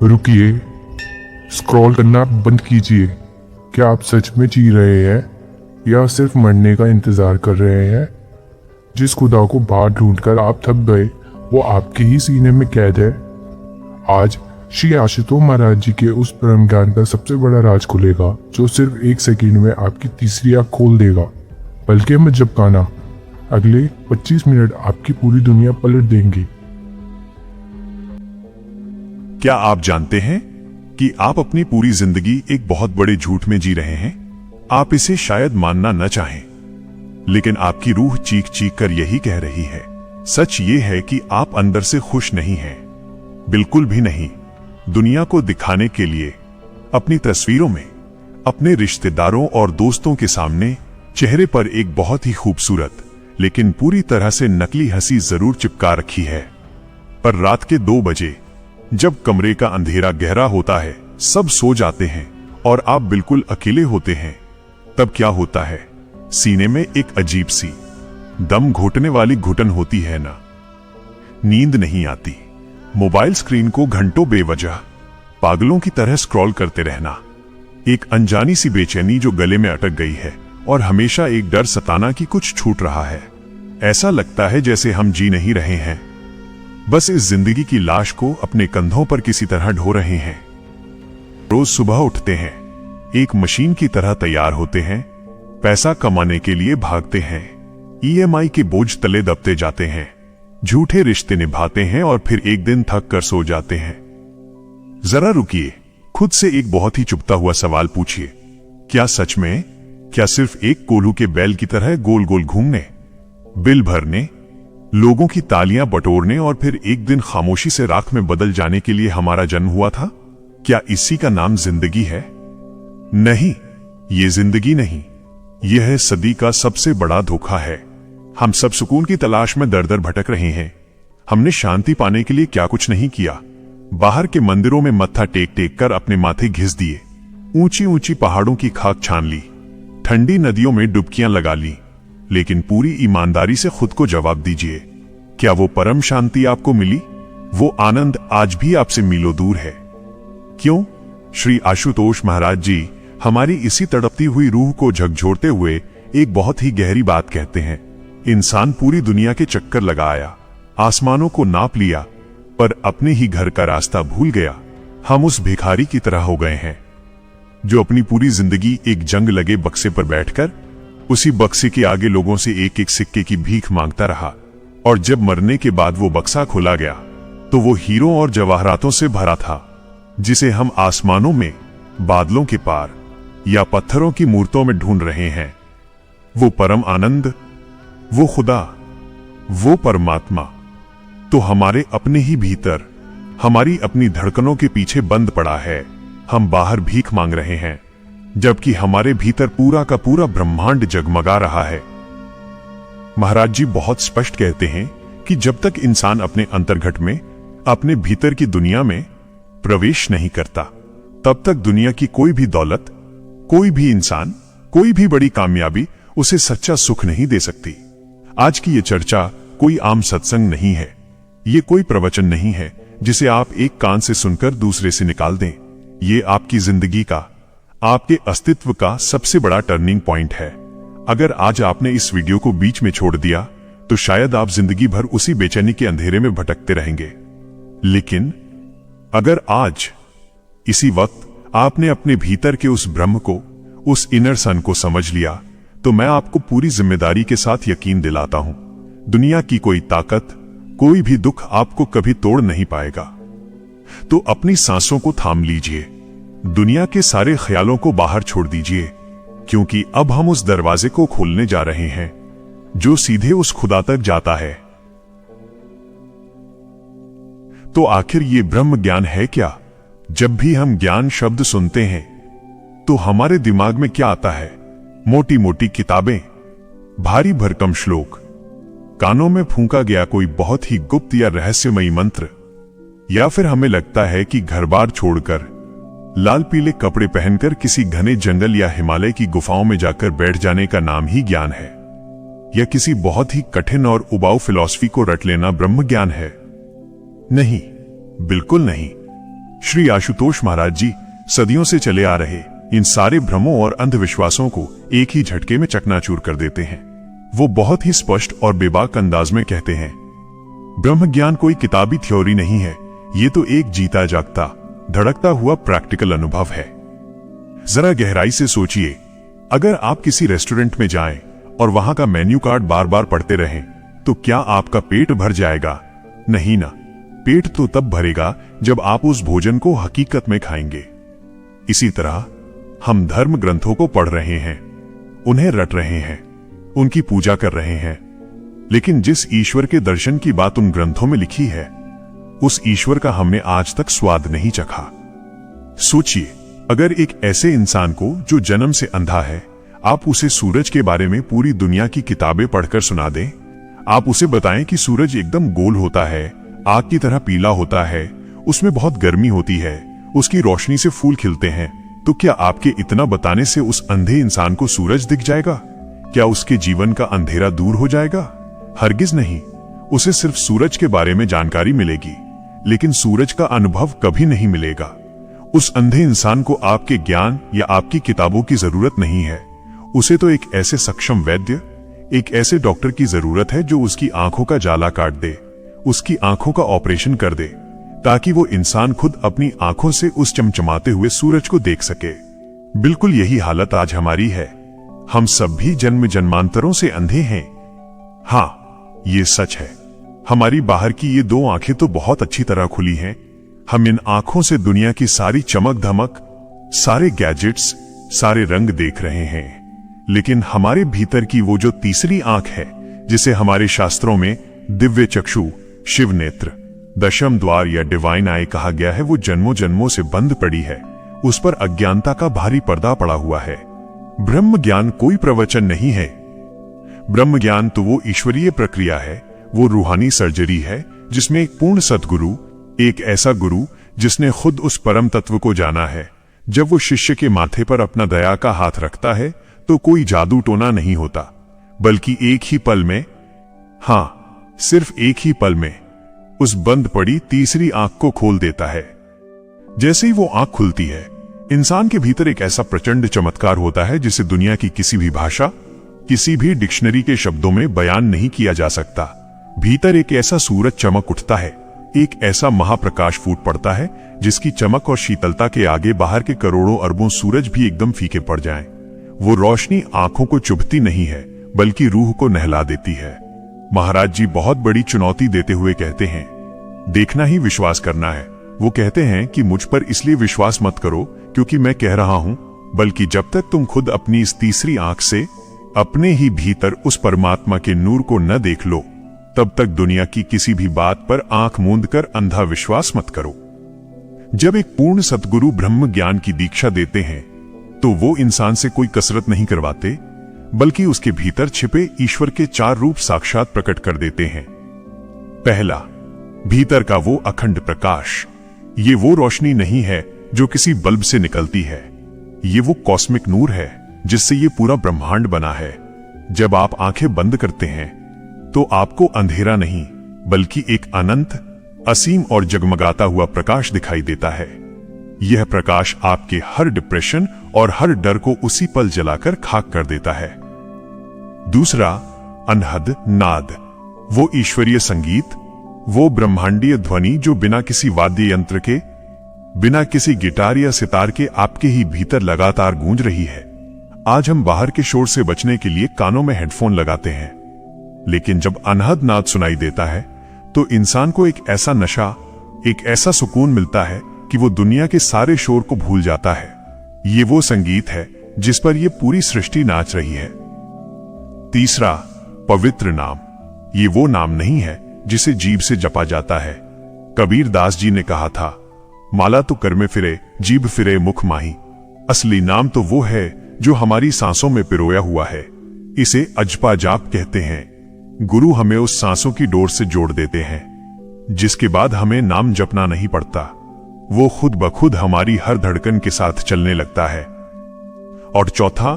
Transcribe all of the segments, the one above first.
रुकिए, स्क्रॉल करना बंद कीजिए। क्या आप सच में जी रहे हैं या सिर्फ मरने का इंतजार कर रहे हैं? जिस खुदा को बाहर ढूंढकर आप थक गए, वो आपके ही सीने में कैद है। आज श्री आशुतोष महाराज जी के उस परम ज्ञान का सबसे बड़ा राज खुलेगा, जो सिर्फ 1 सेकंड में आपकी तीसरी आंख खोल देगा। बल्कि मत झपकाना, अगले 25 मिनट आपकी पूरी दुनिया पलट देंगे। क्या आप जानते हैं कि आप अपनी पूरी जिंदगी एक बहुत बड़े झूठ में जी रहे हैं? आप इसे शायद मानना न चाहें, लेकिन आपकी रूह चीख चीख कर यही कह रही है। सच ये है कि आप अंदर से खुश नहीं हैं, बिल्कुल भी नहीं। दुनिया को दिखाने के लिए, अपनी तस्वीरों में, अपने रिश्तेदारों और दोस्तों के सामने चेहरे पर एक बहुत ही खूबसूरत लेकिन पूरी तरह से नकली हंसी जरूर चिपका रखी है। पर रात के 2 बजे जब कमरे का अंधेरा गहरा होता है, सब सो जाते हैं और आप बिल्कुल अकेले होते हैं, तब क्या होता है? सीने में एक अजीब सी दम घोटने वाली घुटन होती है ना। नींद नहीं आती, मोबाइल स्क्रीन को घंटों बेवजह पागलों की तरह स्क्रॉल करते रहना, एक अनजानी सी बेचैनी जो गले में अटक गई है और हमेशा एक डर सताना कि कुछ छूट रहा है। ऐसा लगता है जैसे हम जी नहीं रहे हैं, बस इस जिंदगी की लाश को अपने कंधों पर किसी तरह ढो रहे हैं। रोज सुबह उठते हैं, एक मशीन की तरह तैयार होते हैं, पैसा कमाने के लिए भागते हैं, ईएमआई के बोझ तले दबते जाते हैं, झूठे रिश्ते निभाते हैं और फिर एक दिन थक कर सो जाते हैं। जरा रुकिए, खुद से एक बहुत ही चुभता हुआ सवाल पूछिए, क्या सच में, क्या सिर्फ एक कोल्हू के बैल की तरह गोल गोल घूमने, बिल भरने, लोगों की तालियां बटोरने और फिर एक दिन खामोशी से राख में बदल जाने के लिए हमारा जन्म हुआ था? क्या इसी का नाम जिंदगी है? नहीं, ये जिंदगी नहीं, यह है सदी का सबसे बड़ा धोखा है। हम सब सुकून की तलाश में दर दर भटक रहे हैं। हमने शांति पाने के लिए क्या कुछ नहीं किया। बाहर के मंदिरों में मत्था टेक टेक कर अपने माथे घिस दिए, ऊंची ऊंची पहाड़ों की खाक छान ली, ठंडी नदियों में डुबकियां लगा ली, लेकिन पूरी ईमानदारी से खुद को जवाब दीजिए, क्या वो परम शांति आपको मिली? वो आनंद आज भी आपसे मीलों दूर है। क्यों? श्री आशुतोष महाराज जी हमारी इसी तड़पती हुई रूह को झकझोरते हुए एक बहुत ही गहरी बात कहते हैं। इंसान पूरी दुनिया के चक्कर लगाया, आसमानों को नाप लिया, पर अपने ही घर का रास्ता भूल गया। हम उस भिखारी की तरह हो गए हैं जो अपनी पूरी जिंदगी एक जंग लगे बक्से पर बैठकर उसी बक्से के आगे लोगों से एक एक सिक्के की भीख मांगता रहा, और जब मरने के बाद वो बक्सा खोला गया तो वो हीरों और जवाहरातों से भरा था, जिसे हम आसमानों में, बादलों के पार या पत्थरों की मूर्तों में ढूंढ रहे हैं। वो परम आनंद, वो खुदा, वो परमात्मा तो हमारे अपने ही भीतर, हमारी अपनी धड़कनों के पीछे बंद पड़ा है। हम बाहर भीख मांग रहे हैं, जबकि हमारे भीतर पूरा का पूरा ब्रह्मांड जगमगा रहा है। महाराज जी बहुत स्पष्ट कहते हैं कि जब तक इंसान अपने अंतर्घट में, अपने भीतर की दुनिया में प्रवेश नहीं करता, तब तक दुनिया की कोई भी दौलत, कोई भी इंसान, कोई भी बड़ी कामयाबी उसे सच्चा सुख नहीं दे सकती। आज की ये चर्चा कोई आम सत्संग नहीं है, ये कोई प्रवचन नहीं है जिसे आप एक कान से सुनकर दूसरे से निकाल दें। ये आपकी जिंदगी का, आपके अस्तित्व का सबसे बड़ा टर्निंग पॉइंट है। अगर आज आपने इस वीडियो को बीच में छोड़ दिया तो शायद आप जिंदगी भर उसी बेचैनी के अंधेरे में भटकते रहेंगे। लेकिन अगर आज इसी वक्त आपने अपने भीतर के उस ब्रह्म को, उस इनर सन को समझ लिया, तो मैं आपको पूरी जिम्मेदारी के साथ यकीन दिलाता हूं, दुनिया की कोई ताकत, कोई भी दुख आपको कभी तोड़ नहीं पाएगा। तो अपनी सांसों को थाम लीजिए, दुनिया के सारे ख्यालों को बाहर छोड़ दीजिए, क्योंकि अब हम उस दरवाजे को खोलने जा रहे हैं जो सीधे उस खुदा तक जाता है। तो आखिर ये ब्रह्म ज्ञान है क्या? जब भी हम ज्ञान शब्द सुनते हैं तो हमारे दिमाग में क्या आता है? मोटी मोटी किताबें, भारी भरकम श्लोक, कानों में फूंका गया कोई बहुत ही गुप्त या रहस्यमयी मंत्र, या फिर हमें लगता है कि घर बार छोड़कर, लाल पीले कपड़े पहनकर किसी घने जंगल या हिमालय की गुफाओं में जाकर बैठ जाने का नाम ही ज्ञान है, या किसी बहुत ही कठिन और उबाऊ फिलॉसफी को रट लेना ब्रह्म ज्ञान है? नहीं, बिल्कुल नहीं। श्री आशुतोष महाराज जी सदियों से चले आ रहे इन सारे भ्रमों और अंधविश्वासों को एक ही झटके में चकनाचूर कर देते हैं। वो बहुत ही स्पष्ट और बेबाक अंदाज में कहते हैं, ब्रह्म ज्ञान कोई किताबी थ्योरी नहीं है, ये तो एक जीता जागता धड़कता हुआ प्रैक्टिकल अनुभव है। जरा गहराई से सोचिए, अगर आप किसी रेस्टोरेंट में जाएं और वहां का मेन्यू कार्ड बार बार पढ़ते रहें तो क्या आपका पेट भर जाएगा? नहीं ना। पेट तो तब भरेगा जब आप उस भोजन को हकीकत में खाएंगे। इसी तरह हम धर्म ग्रंथों को पढ़ रहे हैं, उन्हें रट रहे हैं, उनकी पूजा कर रहे हैं, लेकिन जिस ईश्वर के दर्शन की बात उन ग्रंथों में लिखी है उस ईश्वर का हमने आज तक स्वाद नहीं चखा। सोचिए, अगर एक ऐसे इंसान को जो जन्म से अंधा है आप उसे सूरज के बारे में पूरी दुनिया की किताबें पढ़कर सुना दें, आप उसे बताएं कि सूरज एकदम गोल होता है, आग की तरह पीला होता है, उसमें बहुत गर्मी होती है, उसकी रोशनी से फूल खिलते हैं, तो क्या आपके इतना बताने से उस अंधे इंसान को सूरज दिख जाएगा? क्या उसके जीवन का अंधेरा दूर हो जाएगा? हरगिज नहीं। उसे सिर्फ सूरज के बारे में जानकारी मिलेगी, लेकिन सूरज का अनुभव कभी नहीं मिलेगा। उस अंधे इंसान को आपके ज्ञान या आपकी किताबों की जरूरत नहीं है। उसे तो एक ऐसे सक्षम वैद्य, एक ऐसे डॉक्टर की जरूरत है जो उसकी आंखों का जाला काट दे, उसकी आंखों का ऑपरेशन कर दे, ताकि वो इंसान खुद अपनी आंखों से उस चमचमाते हुए सूरज को देख सके। बिल्कुल यही हालत आज हमारी है। हम सब भी जन्म जन्मांतरों से अंधे हैं। हाँ, ये सच है। हमारी बाहर की ये दो आंखें तो बहुत अच्छी तरह खुली हैं। हम इन आंखों से दुनिया की सारी चमक धमक, सारे गैजेट्स, सारे रंग देख रहे हैं, लेकिन हमारे भीतर की वो जो तीसरी आंख है, जिसे हमारे शास्त्रों में दिव्य चक्षु, शिव नेत्र, दशम द्वार या डिवाइन आई कहा गया है, वो जन्मों जन्मों से बंद पड़ी है। उस पर अज्ञानता का भारी पर्दा पड़ा हुआ है। ब्रह्म ज्ञान कोई प्रवचन नहीं है। ब्रह्म ज्ञान तो वो ईश्वरीय प्रक्रिया है, वो रूहानी सर्जरी है, जिसमें एक पूर्ण सद्गुरु, एक ऐसा गुरु जिसने खुद उस परम तत्व को जाना है, जब वो शिष्य के माथे पर अपना दया का हाथ रखता है तो कोई जादू टोना नहीं होता, बल्कि एक ही पल में, हाँ, सिर्फ एक ही पल में उस बंद पड़ी तीसरी आंख को खोल देता है। जैसे ही वो आंख खुलती है, इंसान के भीतर एक ऐसा प्रचंड चमत्कार होता है जिसे दुनिया की किसी भी भाषा, किसी भी डिक्शनरी के शब्दों में बयान नहीं किया जा सकता। भीतर एक ऐसा सूरज चमक उठता है, एक ऐसा महाप्रकाश फूट पड़ता है जिसकी चमक और शीतलता के आगे बाहर के करोड़ों अरबों सूरज भी एकदम फीके पड़ जाएं। वो रोशनी आंखों को चुभती नहीं है, बल्कि रूह को नहला देती है। महाराज जी बहुत बड़ी चुनौती देते हुए कहते हैं, देखना ही विश्वास करना है। वो कहते हैं कि मुझ पर इसलिए विश्वास मत करो क्योंकि मैं कह रहा हूं, बल्कि जब तक तुम खुद अपनी इस तीसरी आंख से अपने ही भीतर उस परमात्मा के नूर को न देख लो, तब तक दुनिया की किसी भी बात पर आंख मूंद कर अंधा विश्वास मत करो। जब एक पूर्ण सद्गुरु ब्रह्म ज्ञान की दीक्षा देते हैं तो वो इंसान से कोई कसरत नहीं करवाते, बल्कि उसके भीतर छिपे ईश्वर के 4 रूप साक्षात प्रकट कर देते हैं। पहला, भीतर का वो अखंड प्रकाश। ये वो रोशनी नहीं है जो किसी बल्ब से निकलती है, ये वो कॉस्मिक नूर है जिससे ये पूरा ब्रह्मांड बना है। जब आप आंखें बंद करते हैं तो आपको अंधेरा नहीं, बल्कि एक अनंत, असीम और जगमगाता हुआ प्रकाश दिखाई देता है। यह प्रकाश आपके हर डिप्रेशन और हर डर को उसी पल जलाकर खाक कर देता है। दूसरा, अनहद नाद। वो ईश्वरीय संगीत, वो ब्रह्मांडीय ध्वनि जो बिना किसी वाद्य यंत्र के, बिना किसी गिटार या सितार के आपके ही भीतर लगातार गूंज रही है। आज हम बाहर के शोर से बचने के लिए कानों में हेडफोन लगाते हैं, लेकिन जब अनहद नाद सुनाई देता है तो इंसान को एक ऐसा नशा, एक ऐसा सुकून मिलता है कि वो दुनिया के सारे शोर को भूल जाता है। ये वो संगीत है जिस पर ये पूरी सृष्टि नाच रही है। तीसरा, पवित्र नाम। ये वो नाम नहीं है जिसे जीभ से जपा जाता है। कबीर दास जी ने कहा था, माला तो कर में फिरे, जीभ फिरे मुख माही। असली नाम तो वो है जो हमारी सांसों में पिरोया हुआ है। इसे अजपा जाप कहते हैं। गुरु हमें उस सांसों की डोर से जोड़ देते हैं, जिसके बाद हमें नाम जपना नहीं पड़ता। वो खुद ब खुद हमारी हर धड़कन के साथ चलने लगता है। और चौथा,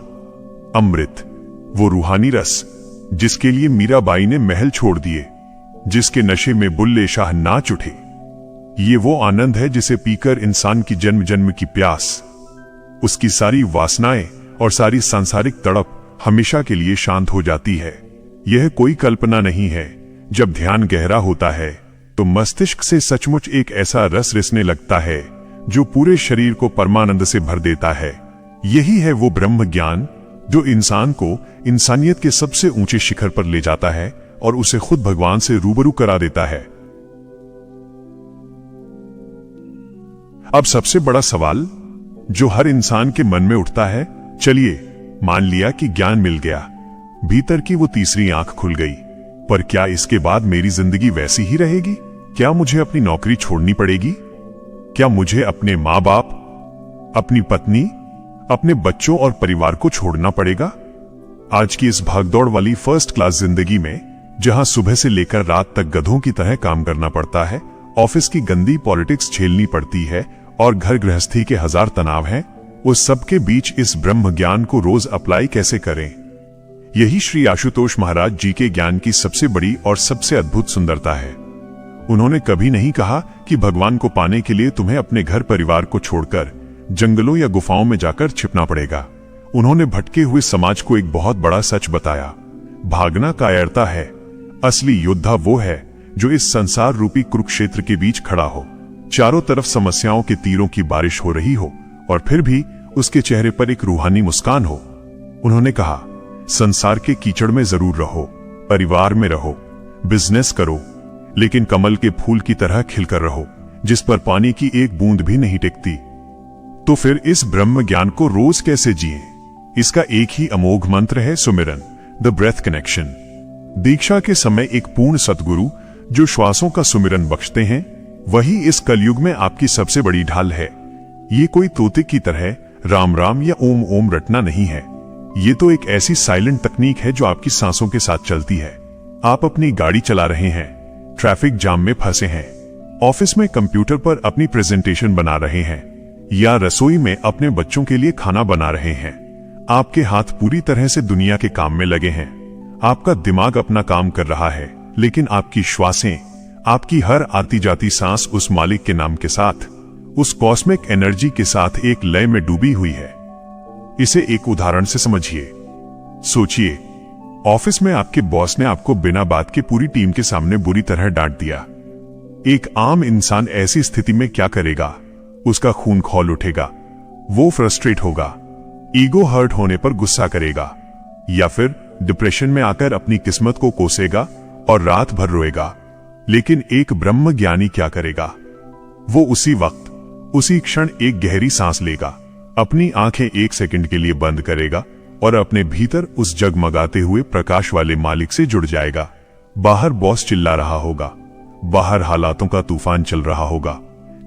अमृत। वो रूहानी रस जिसके लिए मीराबाई ने महल छोड़ दिए, जिसके नशे में बुल्ले शाह नाच उठे। ये वो आनंद है जिसे पीकर इंसान की जन्म जन्म की प्यास, उसकी सारी वासनाएं और सारी सांसारिक तड़प हमेशा के लिए शांत हो जाती है। यह कोई कल्पना नहीं है। जब ध्यान गहरा होता है तो मस्तिष्क से सचमुच एक ऐसा रस रिसने लगता है जो पूरे शरीर को परमानंद से भर देता है। यही है वो ब्रह्म ज्ञान जो इंसान को इंसानियत के सबसे ऊंचे शिखर पर ले जाता है और उसे खुद भगवान से रूबरू करा देता है। अब सबसे बड़ा सवाल जो हर इंसान के मन में उठता है, चलिए मान लिया कि ज्ञान मिल गया, भीतर की वो तीसरी आंख खुल गई, पर क्या इसके बाद मेरी जिंदगी वैसी ही रहेगी? क्या मुझे अपनी नौकरी छोड़नी पड़ेगी? क्या मुझे अपने माँ बाप, अपनी पत्नी, अपने बच्चों और परिवार को छोड़ना पड़ेगा? आज की इस भागदौड़ वाली फर्स्ट क्लास जिंदगी में, जहां सुबह से लेकर रात तक गधों की तरह काम करना पड़ता है, ऑफिस की गंदी पॉलिटिक्स झेलनी पड़ती है और घर गृहस्थी के हजार तनाव हैं, उस सबके बीच इस ब्रह्म ज्ञान को रोज अप्लाई कैसे करें? यही श्री आशुतोष महाराज जी के ज्ञान की सबसे बड़ी और सबसे अद्भुत सुंदरता है। उन्होंने कभी नहीं कहा कि भगवान को पाने के लिए तुम्हें अपने घर परिवार को छोड़कर जंगलों या गुफाओं में जाकर छिपना पड़ेगा। उन्होंने भटके हुए समाज को एक बहुत बड़ा सच बताया, भागना कायरता है, असली योद्धा वो है जो इस संसार रूपी कुरुक्षेत्र के बीच खड़ा हो, चारों तरफ समस्याओं के तीरों की बारिश हो रही हो और फिर भी उसके चेहरे पर एक रूहानी मुस्कान हो। उन्होंने कहा, संसार के कीचड़ में जरूर रहो, परिवार में रहो, बिजनेस करो, लेकिन कमल के फूल की तरह खिलकर रहो, जिस पर पानी की एक बूंद भी नहीं टिकती। तो फिर इस ब्रह्म ज्ञान को रोज कैसे जिए? इसका एक ही अमोघ मंत्र है, सुमिरन, द ब्रेथ कनेक्शन। दीक्षा के समय एक पूर्ण सतगुरु जो श्वासों का सुमिरन बख्शते हैं, वही इस कलयुग में आपकी सबसे बड़ी ढाल है। ये कोई तोते की तरह राम राम या ओम ओम रटना नहीं है। ये तो एक ऐसी साइलेंट तकनीक है जो आपकी सांसों के साथ चलती है। आप अपनी गाड़ी चला रहे हैं, ट्रैफिक जाम में फंसे हैं, ऑफिस में कंप्यूटर पर अपनी प्रेजेंटेशन बना रहे हैं या रसोई में अपने बच्चों के लिए खाना बना रहे हैं। आपके हाथ पूरी तरह से दुनिया के काम में लगे हैं। आपका दिमाग अपना काम कर रहा है, लेकिन आपकी श्वासें, आपकी हर आती जाती सांस उस मालिक के नाम के साथ, उस कॉस्मिक एनर्जी के साथ एक लय में डूबी हुई है। इसे एक उदाहरण से समझिए। सोचिए, ऑफिस में आपके बॉस ने आपको बिना बात के पूरी टीम के सामने बुरी तरह डांट दिया। एक आम इंसान ऐसी स्थिति में क्या करेगा? उसका खून खौल उठेगा, वो फ्रस्ट्रेट होगा, ईगो हर्ट होने पर गुस्सा करेगा, या फिर डिप्रेशन में आकर अपनी किस्मत को कोसेगा और रात भर रोएगा। लेकिन एक ब्रह्म ज्ञानी क्या करेगा? वो उसी वक्त, उसी क्षण एक गहरी सांस लेगा, अपनी आंखें एक सेकंड के लिए बंद करेगा और अपने भीतर उस जगमगाते हुए प्रकाश वाले मालिक से जुड़ जाएगा। बाहर बॉस चिल्ला रहा होगा, बाहर हालातों का तूफान चल रहा होगा,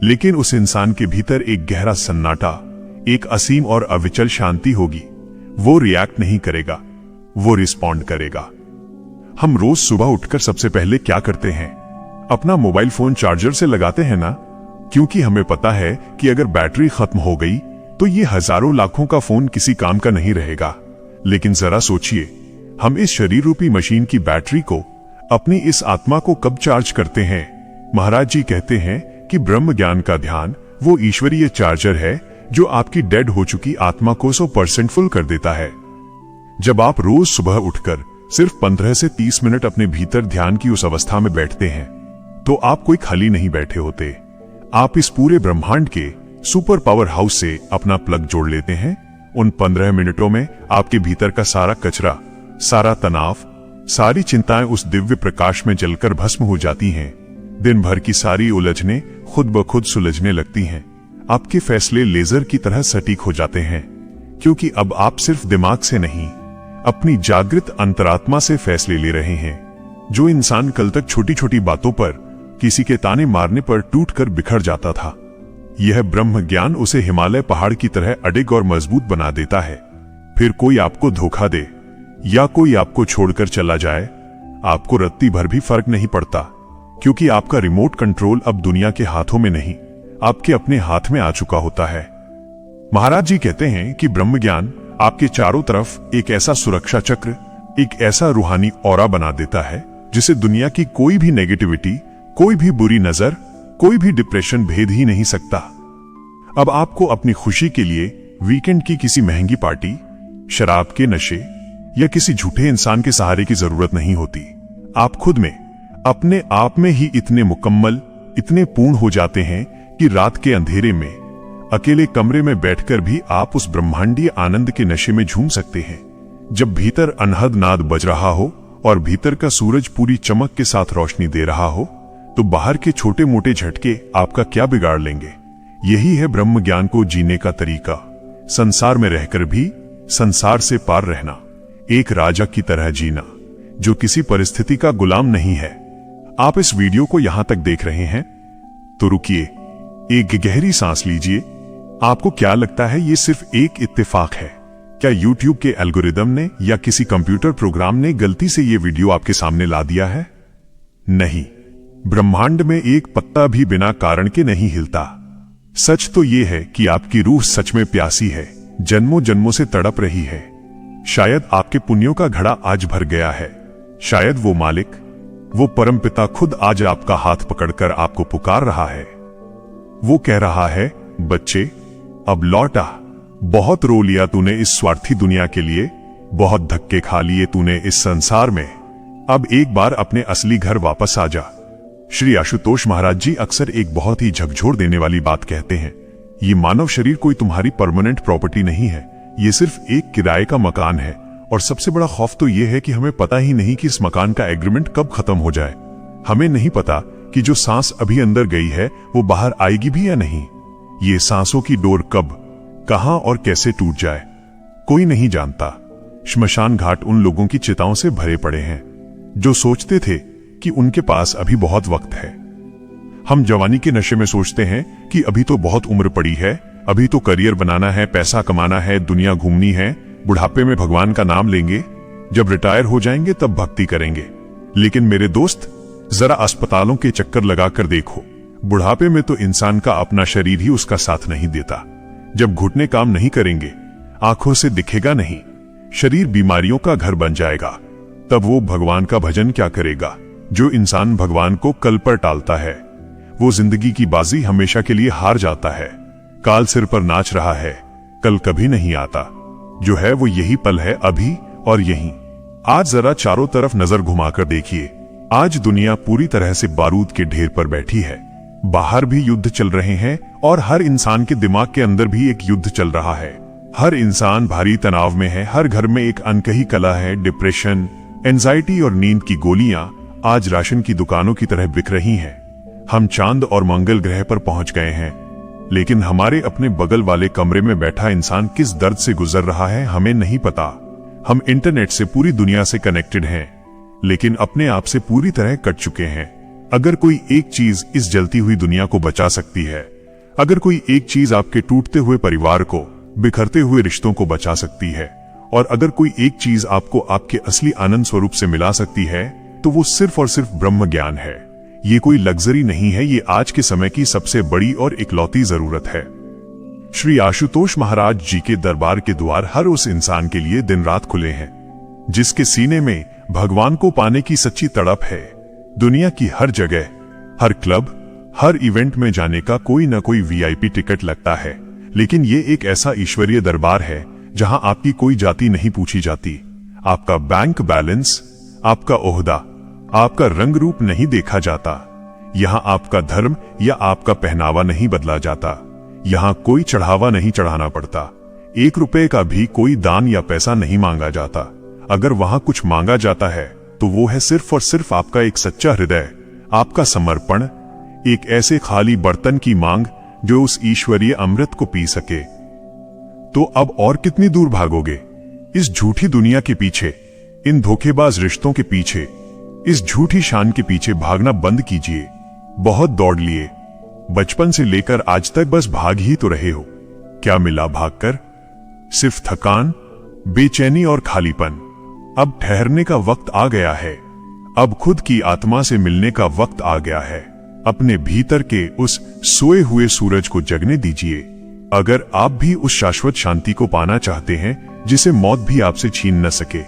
लेकिन उस इंसान के भीतर एक गहरा सन्नाटा, एक असीम और अविचल शांति होगी। वो रिएक्ट नहीं करेगा, वो रिस्पॉन्ड करेगा। हम रोज सुबह उठकर सबसे पहले क्या करते हैं? अपना मोबाइल फोन चार्जर से लगाते हैं ना, क्योंकि हमें पता है कि अगर बैटरी खत्म हो गई तो ये हजारों लाखों का फोन किसी काम का नहीं रहेगा। लेकिन जरा सोचिए, हम इस शरीर रूपी मशीन की बैटरी को, अपनी इस आत्मा को कब चार्ज करते हैं? महाराज जी कहते हैं कि ब्रह्म ज्ञान का ध्यान वो ईश्वरीय चार्जर है जो आपकी डेड हो चुकी आत्मा को 100% फुल कर देता है। जब आप रोज सुबह उठकर सिर्फ 15 से 30 मिनट अपने भीतर ध्यान की उस अवस्था में बैठते हैं, तो आप कोई खाली नहीं बैठे होते। आप इस पूरे ब्रह्मांड के सुपर पावर हाउस से अपना प्लग जोड़ लेते हैं। उन 15 मिनटों में आपके भीतर का सारा कचरा, सारा तनाव, सारी चिंताएं उस दिव्य प्रकाश में जलकर भस्म हो जाती हैं। दिन भर की सारी उलझनें खुद ब खुद सुलझने लगती हैं। आपके फैसले लेजर की तरह सटीक हो जाते हैं, क्योंकि अब आप सिर्फ दिमाग से नहीं, अपनी जागृत अंतरात्मा से फैसले ले रहे हैं। जो इंसान कल तक छोटी छोटी बातों पर, किसी के ताने मारने पर टूटकर बिखर जाता था, यह ब्रह्म ज्ञान उसे हिमालय पहाड़ की तरह अडिग और मजबूत बना देता है। फिर कोई आपको धोखा दे या कोई आपको छोड़कर चला जाए, आपको रत्ती भर भी फर्क नहीं पड़ता, क्योंकि आपका रिमोट कंट्रोल अब दुनिया के हाथों में नहीं, आपके अपने हाथ में आ चुका होता है। महाराज जी कहते हैं कि ब्रह्म ज्ञान आपके चारों तरफ एक ऐसा सुरक्षा चक्र, एक ऐसा रूहानी ऑरा बना देता है जिसे दुनिया की कोई भी नेगेटिविटी, कोई भी बुरी नजर, कोई भी डिप्रेशन भेद ही नहीं सकता। अब आपको अपनी खुशी के लिए वीकेंड की किसी महंगी पार्टी, शराब के नशे या किसी झूठे इंसान के सहारे की जरूरत नहीं होती। आप खुद में, अपने आप में ही इतने मुकम्मल, इतने पूर्ण हो जाते हैं कि रात के अंधेरे में अकेले कमरे में बैठकर भी आप उस ब्रह्मांडीय आनंद के नशे में झूम सकते हैं। जब भीतर अनहद नाद बज रहा हो और भीतर का सूरज पूरी चमक के साथ रोशनी दे रहा हो, तो बाहर के छोटे मोटे झटके आपका क्या बिगाड़ लेंगे। यही है ब्रह्म ज्ञान को जीने का तरीका। संसार में रहकर भी संसार से पार रहना, एक राजा की तरह जीना, जो किसी परिस्थिति का गुलाम नहीं है। आप इस वीडियो को यहां तक देख रहे हैं तो रुकिए, एक गहरी सांस लीजिए। आपको क्या लगता है ये सिर्फ एक इत्तेफाक है? क्या YouTube के एल्गोरिदम ने या किसी कंप्यूटर प्रोग्राम ने गलती से ये वीडियो आपके सामने ला दिया है? नहीं, ब्रह्मांड में एक पत्ता भी बिना कारण के नहीं हिलता। सच तो ये है कि आपकी रूह सच में प्यासी है, जन्मों जन्मों से तड़प रही है। शायद आपके पुण्यों का घड़ा आज भर गया है। शायद वो मालिक, वो परमपिता खुद आज आपका हाथ पकड़कर आपको पुकार रहा है। वो कह रहा है, बच्चे अब लौट आ। बहुत रो लिया तूने इस स्वार्थी दुनिया के लिए, बहुत धक्के खा लिए तूने इस संसार में। अब एक बार अपने असली घर वापस आ जा। श्री आशुतोष महाराज जी अक्सर एक बहुत ही झकझोर देने वाली बात कहते हैं। ये मानव शरीर कोई तुम्हारी परमानेंट प्रॉपर्टी नहीं है, ये सिर्फ एक किराए का मकान है। और सबसे बड़ा खौफ तो यह है कि हमें पता ही नहीं कि इस मकान का एग्रीमेंट कब खत्म हो जाए। हमें नहीं पता कि जो सांस अभी अंदर गई है वो बाहर आएगी भी या नहीं। ये सांसों की डोर कब, कहां और कैसे टूट जाए, कोई नहीं जानता। श्मशान घाट उन लोगों की चिताओं से भरे पड़े हैं जो सोचते थे कि उनके पास अभी बहुत वक्त है। हम जवानी के नशे में सोचते हैं कि अभी तो बहुत उम्र पड़ी है, अभी तो करियर बनाना है, पैसा कमाना है, दुनिया घूमनी है, बुढ़ापे में भगवान का नाम लेंगे, जब रिटायर हो जाएंगे तब भक्ति करेंगे। लेकिन मेरे दोस्त, जरा अस्पतालों के चक्कर लगाकर देखो, बुढ़ापे में तो इंसान का अपना शरीर ही उसका साथ नहीं देता। जब घुटने काम नहीं करेंगे, आंखों से दिखेगा नहीं, शरीर बीमारियों का घर बन जाएगा, तब वो भगवान का भजन क्या करेगा। जो इंसान भगवान को कल पर टालता है, वो जिंदगी की बाजी हमेशा के लिए हार जाता है। काल सिर पर नाच रहा है, कल कभी नहीं आता। जो है वो यही पल है, अभी और यहीं। आज जरा चारों तरफ नजर घुमाकर देखिए। आज दुनिया पूरी तरह से बारूद के ढेर पर बैठी है। बाहर भी युद्ध चल रहे हैं और हर इंसान के दिमाग के अंदर भी एक युद्ध चल रहा है। हर इंसान भारी तनाव में है, हर घर में एक अनकही कला है। डिप्रेशन, एंजाइटी और नींद की गोलियां आज राशन की दुकानों की तरह बिक रही हैं। हम चांद और मंगल ग्रह पर पहुंच गए हैं, लेकिन हमारे अपने बगल वाले कमरे में बैठा इंसान किस दर्द से गुजर रहा है हमें नहीं पता। हम इंटरनेट से पूरी दुनिया से कनेक्टेड हैं, लेकिन अपने आप से पूरी तरह कट चुके हैं। अगर कोई एक चीज इस जलती हुई दुनिया को बचा सकती है, अगर कोई एक चीज आपके टूटते हुए परिवार को, बिखरते हुए रिश्तों को बचा सकती है, और अगर कोई एक चीज आपको आपके असली आनंद स्वरूप से मिला सकती है, तो वो सिर्फ और सिर्फ ब्रह्म ज्ञान है। ये कोई लग्जरी नहीं है, ये आज के समय की सबसे बड़ी और इकलौती जरूरत है। श्री आशुतोष महाराज जी के दरबार के द्वार हर उस इंसान के लिए दिन रात खुले हैं जिसके सीने में भगवान को पाने की सच्ची तड़प है। दुनिया की हर जगह, हर क्लब, हर इवेंट में जाने का कोई न कोई वीआईपी टिकट लगता है, लेकिन ये एक ऐसा ईश्वरीय दरबार है जहां आपकी कोई जाति नहीं पूछी जाती, आपका बैंक बैलेंस, आपका ओहदा, आपका रंग रूप नहीं देखा जाता। यहां आपका धर्म या आपका पहनावा नहीं बदला जाता। यहां कोई चढ़ावा नहीं चढ़ाना पड़ता। 1 रुपए का भी कोई दान या पैसा नहीं मांगा जाता। अगर वहां कुछ मांगा जाता है तो वो है सिर्फ और सिर्फ आपका एक सच्चा हृदय, आपका समर्पण, एक ऐसे खाली बर्तन की मांग जो उस ईश्वरीय अमृत को पी सके। तो अब और कितनी दूर भागोगे? इस झूठी दुनिया के पीछे, इन धोखेबाज रिश्तों के पीछे, इस झूठी शान के पीछे भागना बंद कीजिए। बहुत दौड़ लिए, बचपन से लेकर आज तक बस भाग ही तो रहे हो। क्या मिला भागकर? सिर्फ थकान, बेचैनी और खालीपन। अब ठहरने का वक्त आ गया है। अब खुद की आत्मा से मिलने का वक्त आ गया है। अपने भीतर के उस सोए हुए सूरज को जगने दीजिए। अगर आप भी उस शाश्वत शांति को पाना चाहते हैं जिसे मौत भी आपसे छीन न सके,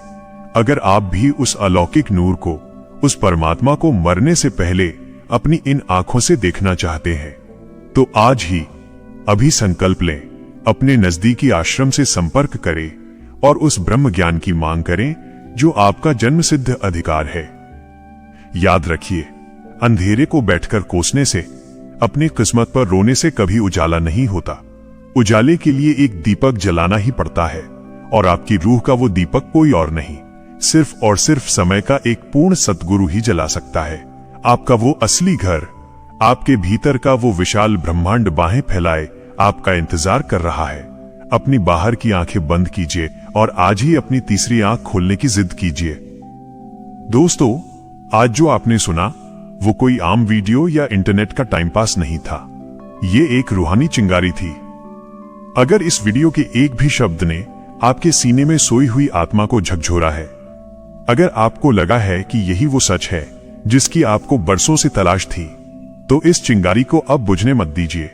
अगर आप भी उस अलौकिक नूर को, उस परमात्मा को मरने से पहले अपनी इन आंखों से देखना चाहते हैं तो आज ही अभी संकल्प लें, अपने नजदीकी आश्रम से संपर्क करें और उस ब्रह्म ज्ञान की मांग करें जो आपका जन्मसिद्ध अधिकार है। याद रखिए, अंधेरे को बैठकर कोसने से, अपनी किस्मत पर रोने से कभी उजाला नहीं होता। उजाले के लिए एक दीपक जलाना ही पड़ता है और आपकी रूह का वो दीपक कोई और नहीं, सिर्फ और सिर्फ समय का एक पूर्ण सद्गुरु ही जला सकता है। आपका वो असली घर, आपके भीतर का वो विशाल ब्रह्मांड बाहें फैलाए आपका इंतजार कर रहा है। अपनी बाहर की आंखें बंद कीजिए और आज ही अपनी तीसरी आंख खोलने की जिद कीजिए। दोस्तों, आज जो आपने सुना वो कोई आम वीडियो या इंटरनेट का टाइम पास नहीं था। ये एक रूहानी चिंगारी थी। अगर इस वीडियो के एक भी शब्द ने आपके सीने में सोई हुई आत्मा को झकझोरा है, अगर आपको लगा है कि यही वो सच है जिसकी आपको बरसों से तलाश थी, तो इस चिंगारी को अब बुझने मत दीजिए।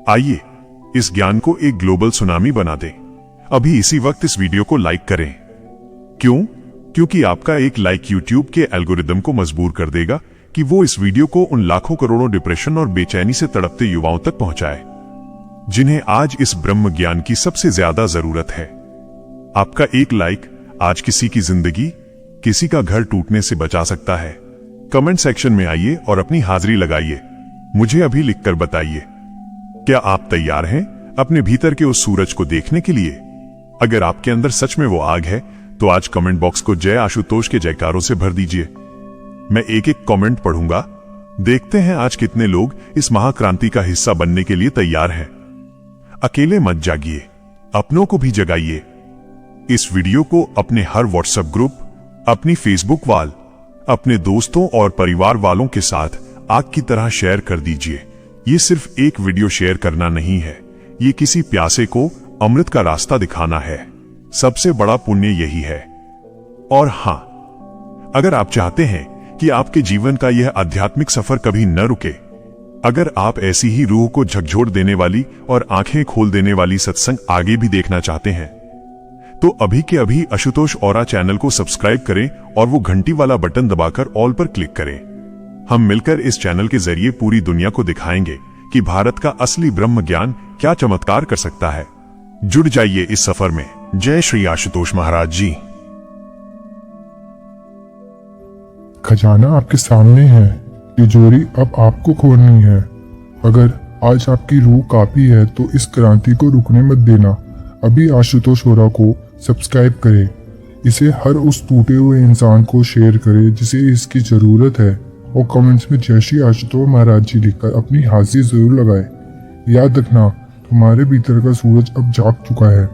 आइए इस ज्ञान को एक ग्लोबल सुनामी बना दें। अभी इसी वक्त इस वीडियो को लाइक करें। क्यों? क्योंकि आपका एक लाइक यूट्यूब के एल्गोरिदम को मजबूर कर देगा कि वो इस वीडियो को उन लाखों करोड़ों डिप्रेशन और बेचैनी से तड़पते युवाओं तक पहुंचाए जिन्हें आज इस ब्रह्म ज्ञान की सबसे ज्यादा जरूरत है। आपका एक लाइक आज किसी की जिंदगी, किसी का घर टूटने से बचा सकता है। कमेंट सेक्शन में आइए और अपनी हाजिरी लगाइए। मुझे अभी लिखकर बताइए, क्या आप तैयार हैं अपने भीतर के उस सूरज को देखने के लिए? अगर आपके अंदर सच में वो आग है तो आज कमेंट बॉक्स को जय आशुतोष के जयकारों से भर दीजिए। मैं एक एक कमेंट पढ़ूंगा। देखते हैं आज कितने लोग इस महाक्रांति का हिस्सा बनने के लिए तैयार हैं। अकेले मत जागिए, अपनों को भी जगाइए। इस वीडियो को अपने हर व्हाट्सएप ग्रुप, अपनी फेसबुक वॉल, अपने दोस्तों और परिवार वालों के साथ आग की तरह शेयर कर दीजिए। ये सिर्फ एक वीडियो शेयर करना नहीं है, ये किसी प्यासे को अमृत का रास्ता दिखाना है। सबसे बड़ा पुण्य यही है। और हां, अगर आप चाहते हैं कि आपके जीवन का यह आध्यात्मिक सफर कभी न रुके, अगर आप ऐसी ही रूह को झकझोर देने वाली और आंखें खोल देने वाली सत्संग आगे भी देखना चाहते हैं, तो अभी के अभी आशुतोष औरा चैनल को सब्सक्राइब करें और वो घंटी वाला बटन दबाकर ऑल पर क्लिक करें। हम मिलकर इस चैनल के जरिए पूरी दुनिया को दिखाएंगे कि भारत का असली ब्रह्म ज्ञान क्या चमत्कार कर सकता है। जुड़ जाइए इस सफर में। जय श्री आशुतोष महाराज जी। खजाना आपके सामने है, तिजोरी अब आपको खोलनी है। अगर आज आपकी रूह काफी है तो इस क्रांति को रुकने मत देना। अभी आशुतोष औरा को सब्सक्राइब करें, इसे हर उस टूटे हुए इंसान को शेयर करें जिसे इसकी जरूरत है, और कमेंट्स में जय श्री आशुतोष महाराज जी लिखकर अपनी हाजिरी जरूर लगाएं। याद रखना, तुम्हारे भीतर का सूरज अब जाग चुका है।